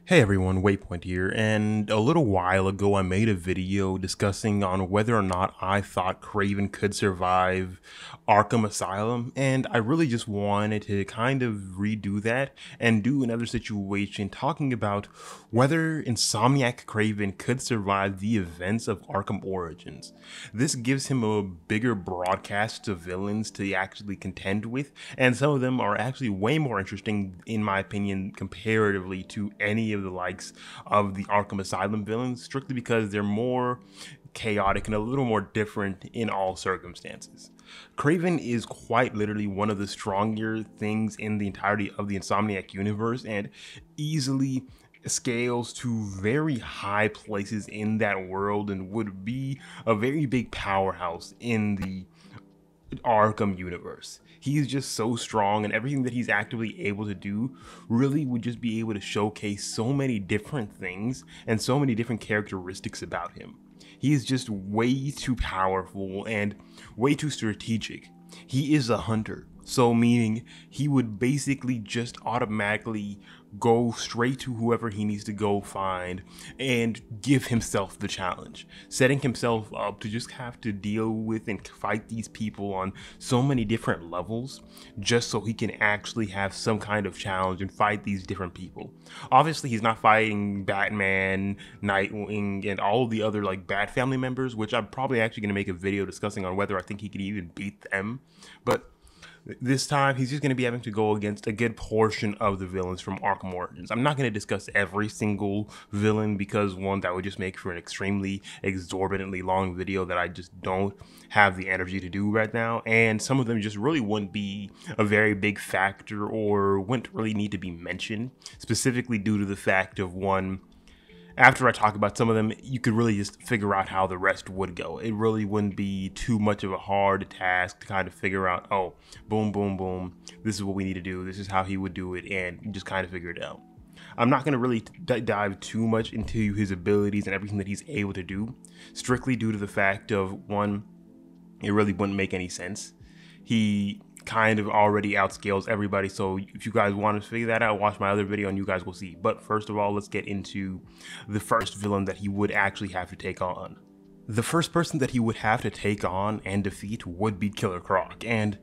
Hey everyone, Waypoint here, and a little while ago I made a video discussing on whether or not I thought Kraven could survive Arkham Asylum, and I really just wanted to kind of redo that and do another situation talking about whether Insomniac Kraven could survive the events of Arkham Origins. This gives him a bigger broadcast of villains to actually contend with, and some of them are actually way more interesting, in my opinion, comparatively to any of the likes of the Arkham Asylum villains, strictly because they're more chaotic and a little more different in all circumstances. Kraven is quite literally one of the stronger things in the entirety of the Insomniac universe and easily scales to very high places in that world and would be a very big powerhouse in the Arkham universe. He's just so strong, and everything that he's actively able to do really would just be able to showcase so many different things and so many different characteristics about him. He is just way too powerful and way too strategic. He is a hunter, so meaning he would basically just automatically go straight to whoever he needs to go find and give himself the challenge, setting himself up to just have to deal with and fight these people on so many different levels just so he can actually have some kind of challenge and fight these different people. Obviously, he's not fighting Batman, Nightwing, and all of the other like Bat family members, which I'm probably actually going to make a video discussing on whether I think he could even beat them, but this time, he's just going to be having to go against a good portion of the villains from Arkham Origins. I'm not going to discuss every single villain because, one, that would just make for an extremely exorbitantly long video that I just don't have the energy to do right now. And some of them just really wouldn't be a very big factor or wouldn't really need to be mentioned, specifically due to the fact of, one, after I talk about some of them, you could really just figure out how the rest would go. It really wouldn't be too much of a hard task to kind of figure out, oh, boom, boom, boom, this is what we need to do, this is how he would do it, and you just kind of figure it out. I'm not going to really dive too much into his abilities and everything that he's able to do, strictly due to the fact of, one, it really wouldn't make any sense. He kind of already outscales everybody, so if you guys want to figure that out, watch my other video and you guys will see. But first of all, let's get into the first villain that he would actually have to take on. The first person that he would have to take on and defeat would be Killer Croc, and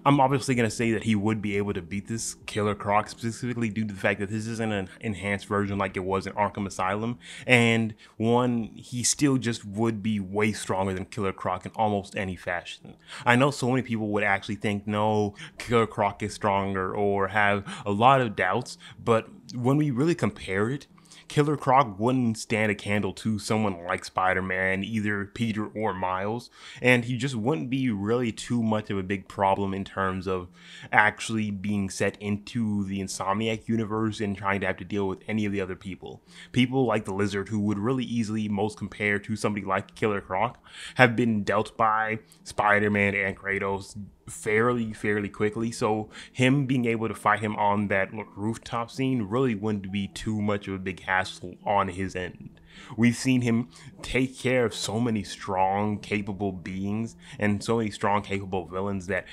I'm obviously going to say that he would be able to beat this Killer Croc, specifically due to the fact that this isn't an enhanced version like it was in Arkham Asylum, and one, he still just would be way stronger than Killer Croc in almost any fashion. I know so many people would actually think, no, Killer Croc is stronger, or have a lot of doubts, but when we really compare it, Killer Croc wouldn't stand a candle to someone like Spider-Man, either Peter or Miles, and he just wouldn't be really too much of a big problem in terms of actually being set into the Insomniac universe and trying to have to deal with any of the other people. People like the Lizard, who would really easily most compare to somebody like Killer Croc, have been dealt by Spider-Man and Kratos fairly quickly, so him being able to fight him on that rooftop scene really wouldn't be too much of a big hassle on his end. We've seen him take care of so many strong, capable beings and so many strong, capable villains that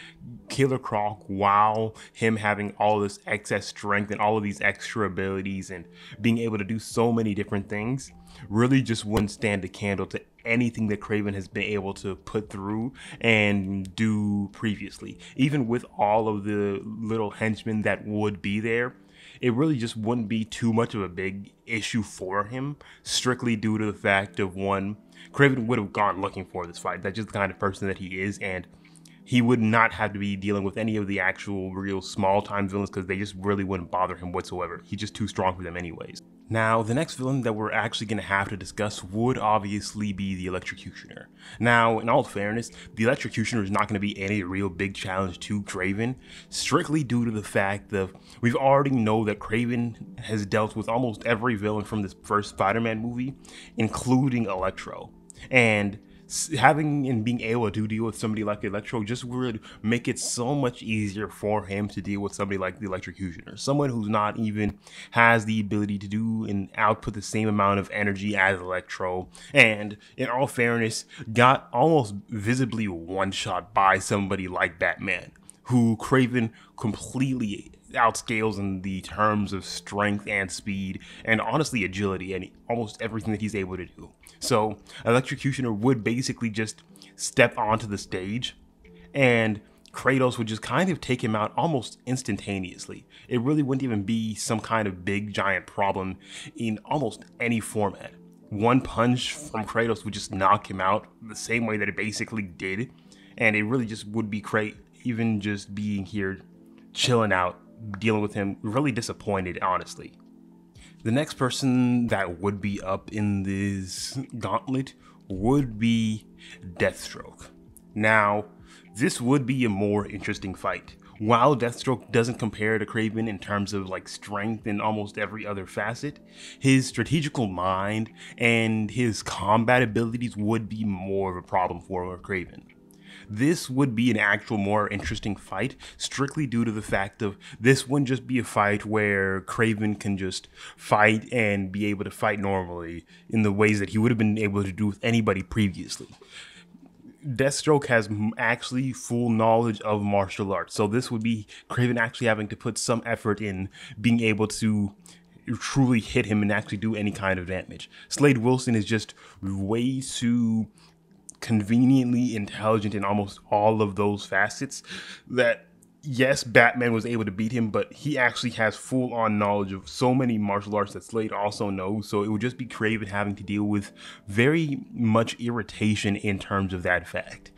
Killer Croc, while him having all this excess strength and all of these extra abilities and being able to do so many different things, really just wouldn't stand a candle to anything that Kraven has been able to put through and do previously. Even with all of the little henchmen that would be there, it really just wouldn't be too much of a big issue for him, strictly due to the fact of, one, Kraven would have gone looking for this fight. That's just the kind of person that he is, and he would not have to be dealing with any of the actual real small-time villains because they just really wouldn't bother him whatsoever. He's just too strong for them anyways. Now, the next villain that we're actually going to have to discuss would obviously be the Electrocutioner. Now, in all fairness, the Electrocutioner is not going to be any real big challenge to Kraven, strictly due to the fact that we've already know that Kraven has dealt with almost every villain from this first Spider-Man movie, including Electro. And having and being able to deal with somebody like Electro just would make it so much easier for him to deal with somebody like the Electrocutioner, someone who's not even has the ability to do and output the same amount of energy as Electro, and in all fairness, got almost visibly one-shot by somebody like Batman, who Kraven completely outscales in the terms of strength and speed, and honestly agility, and almost everything that he's able to do. So Electrocutioner would basically just step onto the stage, and Kratos would just kind of take him out almost instantaneously. It really wouldn't even be some kind of big giant problem in almost any format. One punch from Kratos would just knock him out the same way that it basically did, and it really just would be great even just being here, chilling out, dealing with him, really disappointed, honestly. The next person that would be up in this gauntlet would be Deathstroke. Now, this would be a more interesting fight. While Deathstroke doesn't compare to Kraven in terms of like strength and almost every other facet, his strategical mind and his combat abilities would be more of a problem for Kraven. This would be an actual more interesting fight, strictly due to the fact of this wouldn't just be a fight where Kraven can just fight and be able to fight normally in the ways that he would have been able to do with anybody previously. Deathstroke has actually full knowledge of martial arts, so this would be Kraven actually having to put some effort in being able to truly hit him and actually do any kind of damage. Slade Wilson is just way too conveniently intelligent in almost all of those facets that, yes, Batman was able to beat him, but he actually has full-on knowledge of so many martial arts that Slade also knows, so it would just be Kraven having to deal with very much irritation in terms of that fact.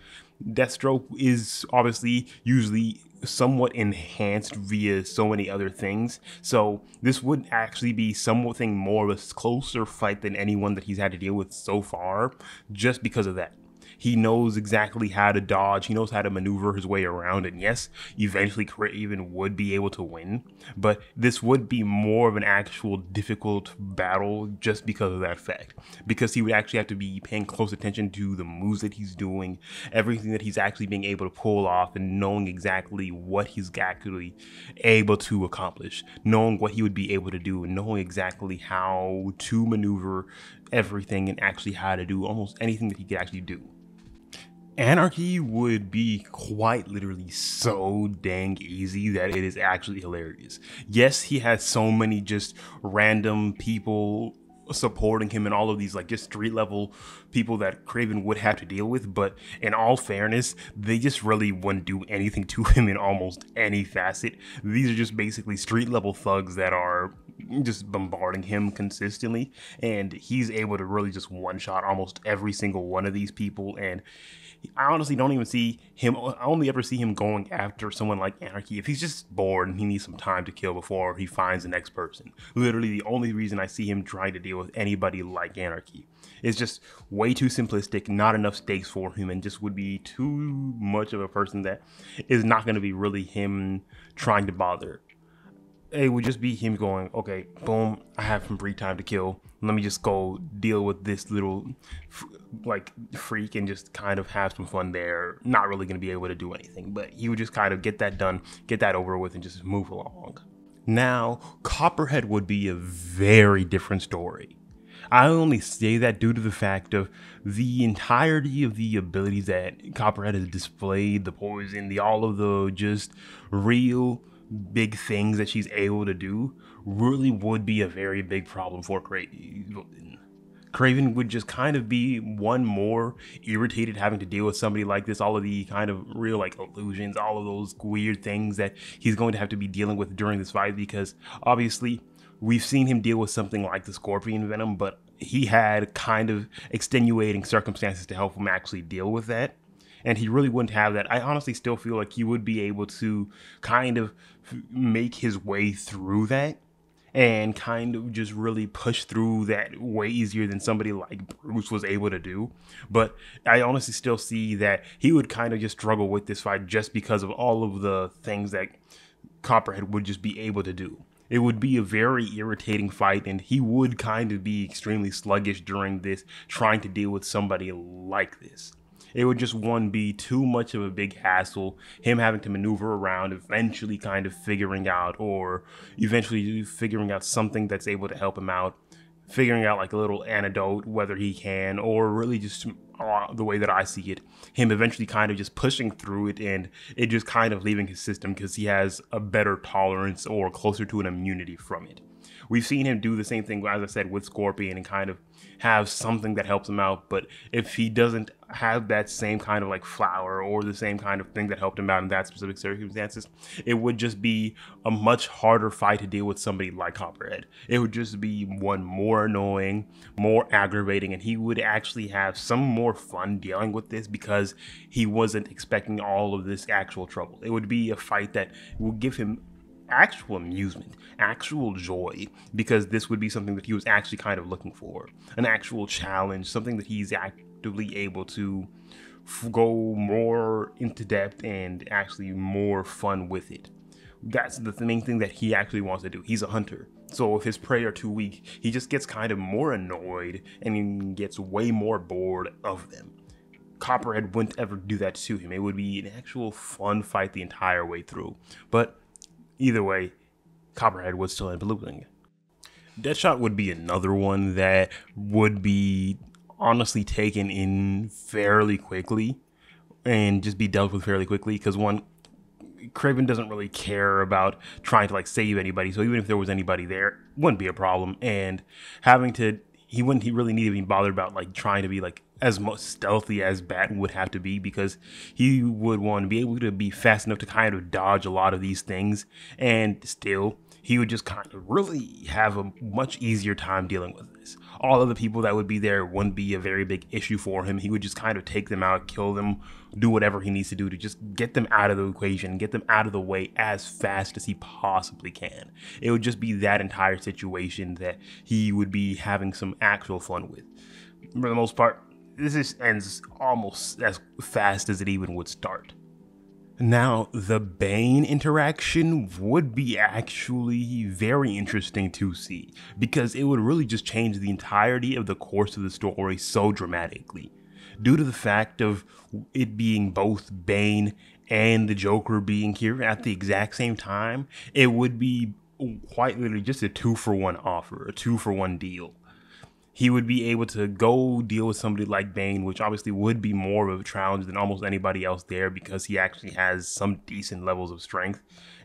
Deathstroke is obviously usually somewhat enhanced via so many other things, so this would actually be something more of a closer fight than anyone that he's had to deal with so far, just because of that. He knows exactly how to dodge. He knows how to maneuver his way around. And yes, eventually Kraven would be able to win. But this would be more of an actual difficult battle just because of that fact. Because he would actually have to be paying close attention to the moves that he's doing, everything that he's actually being able to pull off, and knowing exactly what he's actually able to accomplish, knowing what he would be able to do, and knowing exactly how to maneuver everything and actually how to do almost anything that he could actually do. Anarchy would be quite literally so dang easy that it is actually hilarious. Yes, he has so many just random people supporting him and all of these like just street level people that Kraven would have to deal with, but in all fairness, they just really wouldn't do anything to him in almost any facet. These are just basically street level thugs that are just bombarding him consistently, and he's able to really just one-shot almost every single one of these people. And I honestly don't even see him, I only ever see him going after someone like Anarchy if he's just bored and he needs some time to kill before he finds the next person. Literally the only reason I see him trying to deal with anybody like Anarchy. It's just way too simplistic, not enough stakes for him, and just would be too much of a person that is not going to be really him trying to bother. It would just be him going, okay, boom, I have some free time to kill. Let me just go deal with this little like freak and just kind of have some fun there. Not really going to be able to do anything, but he would just kind of get that done, get that over with, and just move along. Now, Copperhead would be a very different story. I only say that due to the fact of the entirety of the abilities that Copperhead has displayed, the poison, all of the just real big things that she's able to do really would be a very big problem for Kraven. Kraven would just kind of be one more irritated having to deal with somebody like this, all of the kind of real like illusions, all of those weird things that he's going to have to be dealing with during this fight, because obviously we've seen him deal with something like the Scorpion Venom, but he had kind of extenuating circumstances to help him actually deal with that. And he really wouldn't have that. I honestly still feel like he would be able to kind of make his way through that and kind of just really push through that way easier than somebody like Bruce was able to do. But I honestly still see that he would kind of just struggle with this fight just because of all of the things that Copperhead would just be able to do. It would be a very irritating fight, and he would kind of be extremely sluggish during this, trying to deal with somebody like this. It would just, one, be too much of a big hassle, him having to maneuver around, eventually kind of figuring out something that's able to help him out, figuring out like a little antidote, whether he can, or really just the way that I see it, him eventually kind of just pushing through it and it just kind of leaving his system because he has a better tolerance or closer to an immunity from it. We've seen him do the same thing, as I said, with Scorpion and kind of have something that helps him out. But if he doesn't have that same kind of like flower or the same kind of thing that helped him out in that specific circumstances, it would just be a much harder fight to deal with somebody like Copperhead. It would just be one more annoying, more aggravating, and he would actually have some more fun dealing with this because he wasn't expecting all of this actual trouble. It would be a fight that would give him actual amusement, actual joy, because this would be something that he was actually kind of looking for, an actual challenge, something that he's actively able to go more into depth and actually more fun with it. That's the main thing that he actually wants to do. He's a hunter. So if his prey are too weak, he just gets kind of more annoyed and he gets way more bored of them. Copperhead wouldn't ever do that to him. It would be an actual fun fight the entire way through. But either way, Copperhead would still end up losing. Deadshot would be another one that would be honestly taken in fairly quickly and just be dealt with fairly quickly because one, Kraven doesn't really care about trying to like save anybody, so even if there was anybody there, it wouldn't be a problem. And he wouldn't really need to be bothered about like trying to be like as much stealthy as Bat would have to be, because he would want to be able to be fast enough to kind of dodge a lot of these things, and still he would just kind of really have a much easier time dealing with this. All of the people that would be there wouldn't be a very big issue for him. He would just kind of take them out, kill them, do whatever he needs to do to just get them out of the equation, get them out of the way as fast as he possibly can. It would just be that entire situation that he would be having some actual fun with. For the most part, this just ends almost as fast as it even would start. Now, the Bane interaction would be actually very interesting to see, because it would really just change the entirety of the course of the story so dramatically. Due to the fact of it being both Bane and the Joker being here at the exact same time, it would be quite literally just a 2-for-1 offer, a 2-for-1 deal. He would be able to go deal with somebody like Bane, which obviously would be more of a challenge than almost anybody else there because he actually has some decent levels of strength,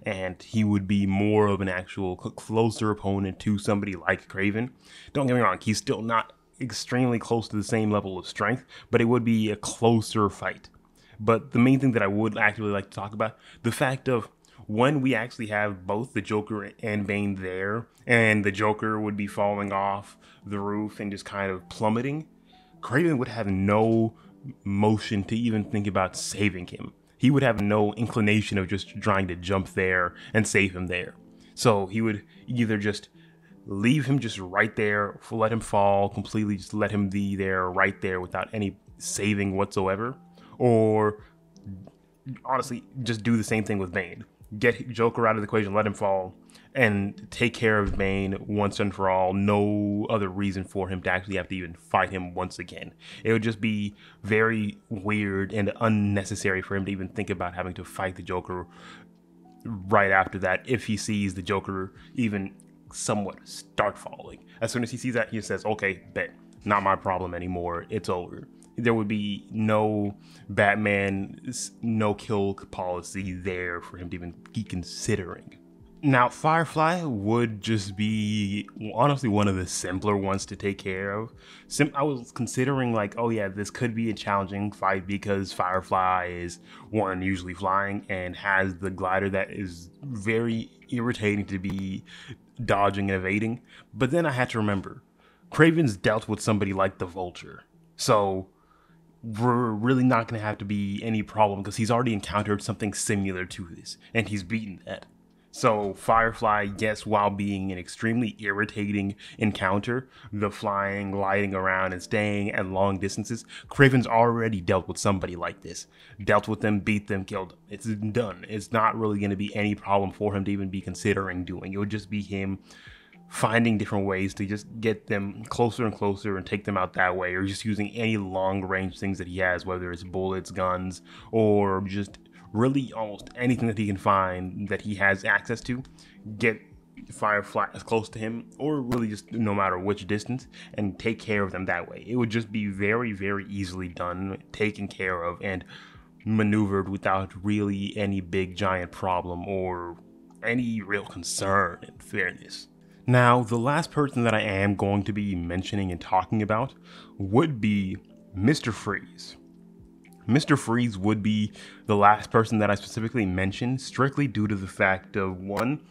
and he would be more of an actual closer opponent to somebody like Kraven. Don't get me wrong, he's still not extremely close to the same level of strength, but it would be a closer fight. But the main thing that I would actually like to talk about, the fact of when we actually have both the Joker and Bane there, and the Joker would be falling off the roof and just kind of plummeting, Kraven would have no motion to even think about saving him. He would have no inclination of just trying to jump there and save him there. So he would either just leave him just right there, let him fall completely, just let him be there right there without any saving whatsoever, or honestly just do the same thing with Bane. Get Joker out of the equation, let him fall, and take care of Bane once and for all. No other reason for him to actually have to even fight him once again. It would just be very weird and unnecessary for him to even think about having to fight the Joker right after that if he sees the Joker even somewhat start falling. As soon as he sees that, he says, okay, bet, not my problem anymore, it's over. There would be no Batman no-kill policy there for him to even be considering. Now, FireFly would just be honestly one of the simpler ones to take care of. I was considering like, oh yeah, this could be a challenging fight because FireFly is one usually flying and has the glider that is very irritating to be dodging and evading. But then I had to remember, Kraven's dealt with somebody like the Vulture. So we're really not going to have to be any problem because he's already encountered something similar to this and he's beaten that. So FireFly, yes, while being an extremely irritating encounter, the flying, gliding around, and staying at long distances, Kraven's already dealt with somebody like this. Dealt with them, beat them, killed them. It's done. It's not really going to be any problem for him to even be considering doing. It would just be him finding different ways to just get them closer and closer and take them out that way, or just using any long range things that he has, whether it's bullets, guns, or just really almost anything that he can find that he has access to, get FireFly as close to him, or really just no matter which distance, and take care of them that way. It would just be very, very easily done, taken care of, and maneuvered without really any big giant problem or any real concern, in fairness. Now, the last person that I am going to be mentioning and talking about would be Mr. Freeze. Mr. Freeze would be the last person that I specifically mentioned, strictly due to the fact of, one,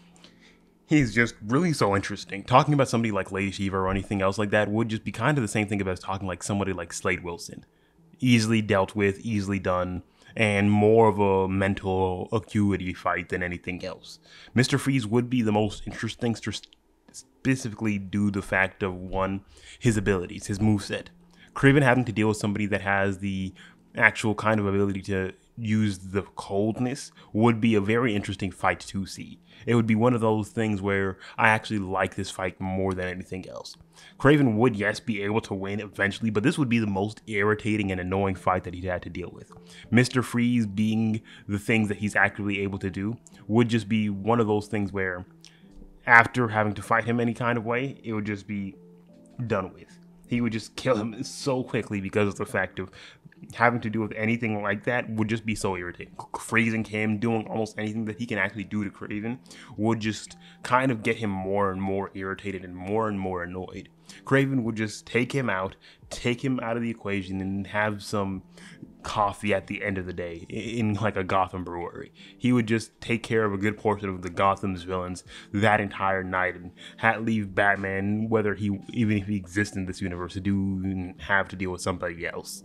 he's just really so interesting. Talking about somebody like Lady Shiva or anything else like that would just be kind of the same thing as talking like somebody like Slade Wilson. Easily dealt with, easily done, and more of a mental acuity fight than anything else. Mr. Freeze would be the most interesting, specifically due to the fact of, one, his abilities, his moveset. Kraven having to deal with somebody that has the actual kind of ability to use the coldness would be a very interesting fight to see. It would be one of those things where I actually like this fight more than anything else. Kraven would, yes, be able to win eventually, but this would be the most irritating and annoying fight that he'd had to deal with. Mr. Freeze being the things that he's actually able to do would just be one of those things where after having to fight him any kind of way, it would just be done with. He would just kill him so quickly because of the fact of having to do with anything like that would just be so irritating. Freezing him, doing almost anything that he can actually do to Kraven would just kind of get him more and more irritated and more annoyed. Kraven would just take him out of the equation, and have some coffee at the end of the day in like a Gotham brewery. He would just take care of a good portion of the Gotham's villains that entire night, and leave Batman, even if he exists in this universe, to have to deal with somebody else.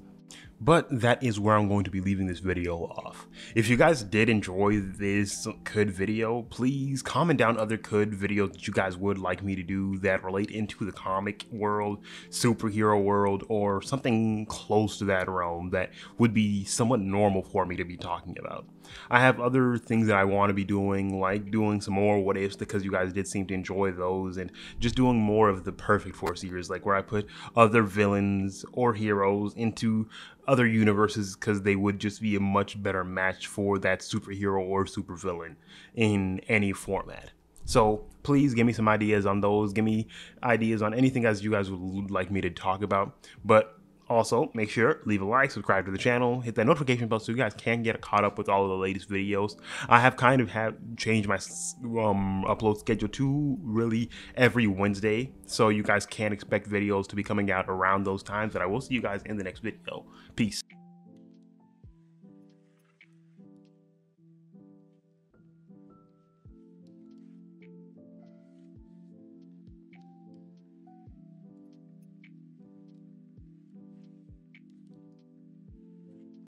But that is where I'm going to be leaving this video off. If you guys did enjoy this could video, please comment down other could videos that you guys would like me to do that relate into the comic world, superhero world, or something close to that realm that would be somewhat normal for me to be talking about. I have other things that I want to be doing, like doing some more what ifs, because you guys did seem to enjoy those, and just doing more of the Perfect Four series, like where I put other villains or heroes into other universes, because they would just be a much better match for that superhero or supervillain in any format. So please give me some ideas on those. Give me ideas on anything as you guys would like me to talk about. But also, make sure, leave a like, subscribe to the channel, hit that notification bell so you guys can get caught up with all of the latest videos. I have kind of changed my upload schedule to really every Wednesday, so you guys can expect videos to be coming out around those times, and I will see you guys in the next video. Peace.